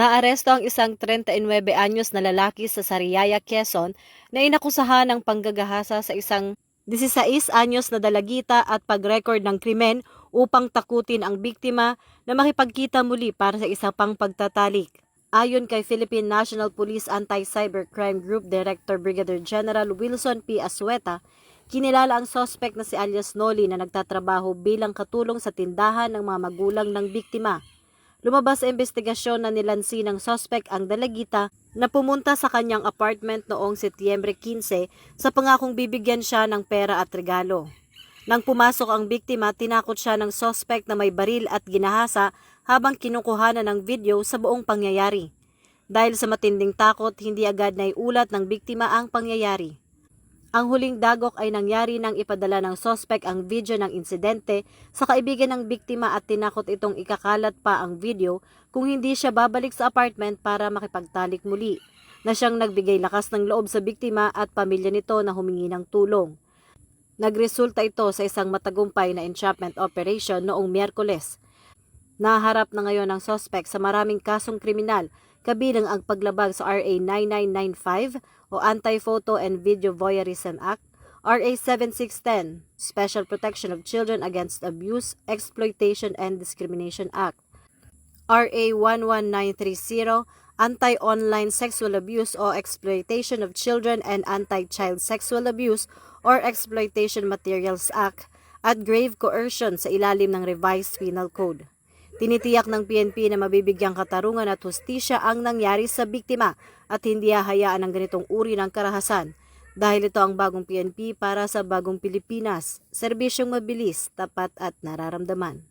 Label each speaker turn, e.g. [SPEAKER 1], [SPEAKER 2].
[SPEAKER 1] Naaresto ang isang 39 anyos na lalaki sa Sariaya, Quezon na inakusahan ng panggagahasa sa isang 16 anyos na dalagita at pag-record ng krimen upang takutin ang biktima na makipagkita muli para sa isa pang pagtatalik. Ayon kay Philippine National Police Anti-Cybercrime Group Director Brigadier General Wilson P. Asueta, kinilala ang suspect na si alias Noli na nagtatrabaho bilang katulong sa tindahan ng mga magulang ng biktima. Lumabas sa investigasyon na nilansi ng suspect ang dalagita na pumunta sa kanyang apartment noong Setyembre 15 sa pangakong bibigyan siya ng pera at regalo. Nang pumasok ang biktima, tinakot siya ng suspect na may baril at ginahasa habang kinukuhanan ng video sa buong pangyayari. Dahil sa matinding takot, hindi agad naiulat ng biktima ang pangyayari. Ang huling dagok ay nangyari nang ipadala ng suspect ang video ng insidente sa kaibigan ng biktima at tinakot itong ikakalat pa ang video kung hindi siya babalik sa apartment para makipagtalik muli, na siyang nagbigay lakas ng loob sa biktima at pamilya nito na humingi ng tulong. Nagresulta ito sa isang matagumpay na entrapment operation noong Miyerkules. Naharap na ngayon ang suspect sa maraming kasong kriminal, kabilang ang paglabag sa RA 9995 o Anti-Photo and Video Voyeurism Act, RA 7610, Special Protection of Children Against Abuse, Exploitation and Discrimination Act, RA 11930, Anti-Online Sexual Abuse o Exploitation of Children and Anti-Child Sexual Abuse or Exploitation Materials Act, at grave coercion sa ilalim ng Revised Penal Code. Tinitiyak ng PNP na mabibigyang katarungan at hustisya ang nangyari sa biktima at hindi hahayaan ang ganitong uri ng karahasan dahil ito ang bagong PNP para sa bagong Pilipinas, serbisyong mabilis, tapat at nararamdaman.